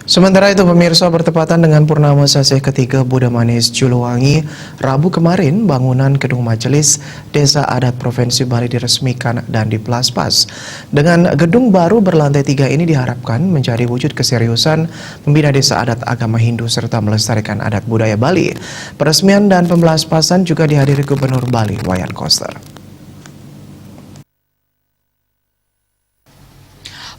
Sementara itu, pemirsa, bertepatan dengan purnama sasi ketiga Buddha Manis Juluwangi, Rabu kemarin bangunan gedung majelis Desa Adat Provinsi Bali diresmikan dan diplaspas. Dengan gedung baru berlantai 3 ini diharapkan menjadi wujud keseriusan membina desa adat agama Hindu serta melestarikan adat budaya Bali. Peresmian dan pemblaspasan juga dihadiri Gubernur Bali, Wayan Koster.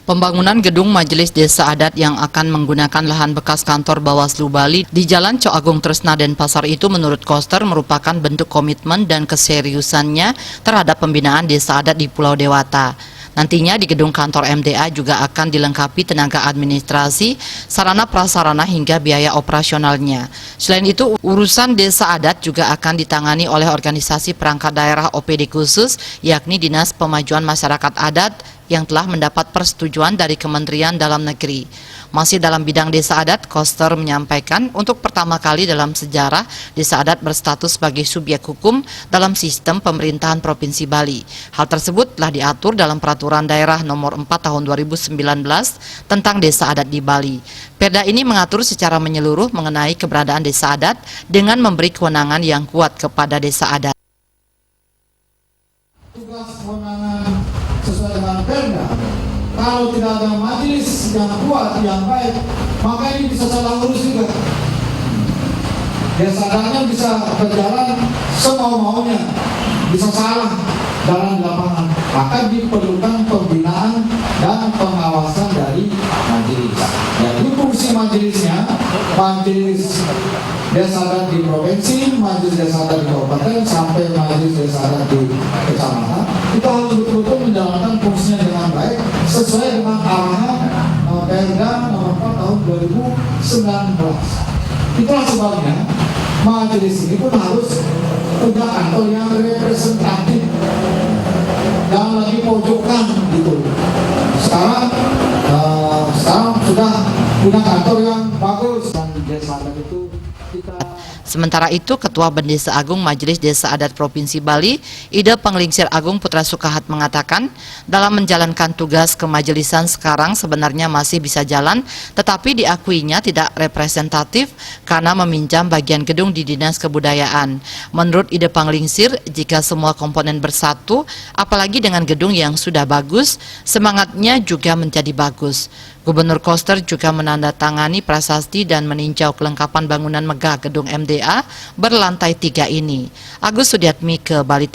Pembangunan gedung Majelis Desa Adat yang akan menggunakan lahan bekas kantor Bawaslu Bali di Jalan Cok Agung Tresna Denpasar itu menurut Koster merupakan bentuk komitmen dan keseriusannya terhadap pembinaan desa adat di Pulau Dewata. Nantinya di gedung kantor MDA juga akan dilengkapi tenaga administrasi, sarana prasarana hingga biaya operasionalnya. Selain itu, urusan desa adat juga akan ditangani oleh organisasi perangkat daerah OPD khusus, yakni Dinas Pemajuan Masyarakat Adat yang telah mendapat persetujuan dari Kementerian Dalam Negeri. Masih dalam bidang desa adat, Koster menyampaikan untuk pertama kali dalam sejarah desa adat berstatus sebagai subjek hukum dalam sistem pemerintahan Provinsi Bali. Hal tersebut telah diatur dalam Peraturan Daerah Nomor 4 Tahun 2019 tentang desa adat di Bali. Perda ini mengatur secara menyeluruh mengenai keberadaan desa adat dengan memberi kewenangan yang kuat kepada desa adat. Tugas kewenangan sesuai dengan perda. Kalau tidak ada majelis yang kuat, yang baik, maka ini bisa salah urus juga. Desa adatnya bisa berjalan semau-maunya, bisa salah dalam lapangan. Maka diperlukan pembinaan dan pengawasan dari majelis. Jadi fungsi majelisnya, majelis desa adat di provinsi, majelis desa adat di kabupaten, sampai majelis desa adat di kecamatan, kita harus betul-betul menjalankan fungsinya dengan baik sesuai dengan arahan Perda Nomor 4 Tahun 2019. Itulah sebabnya majelis ini pun harus punya kantor yang representatif, jangan lagi pojokan gitu. Sekarang sudah punya kantor yang bagus dan desa adat itu kita. Sementara itu, Ketua Bendesa Agung Majelis Desa Adat Provinsi Bali, Ida Penglingsir Agung Putra Sukahat mengatakan, dalam menjalankan tugas kemajelisan sekarang sebenarnya masih bisa jalan, tetapi diakuinya tidak representatif karena meminjam bagian gedung di Dinas Kebudayaan. Menurut Ida Penglingsir, jika semua komponen bersatu, apalagi dengan gedung yang sudah bagus, semangatnya juga menjadi bagus. Gubernur Koster juga menandatangani prasasti dan meninjau kelengkapan bangunan megah gedung MDA berlantai 3 ini. Agus Sudiatmi ke Bali.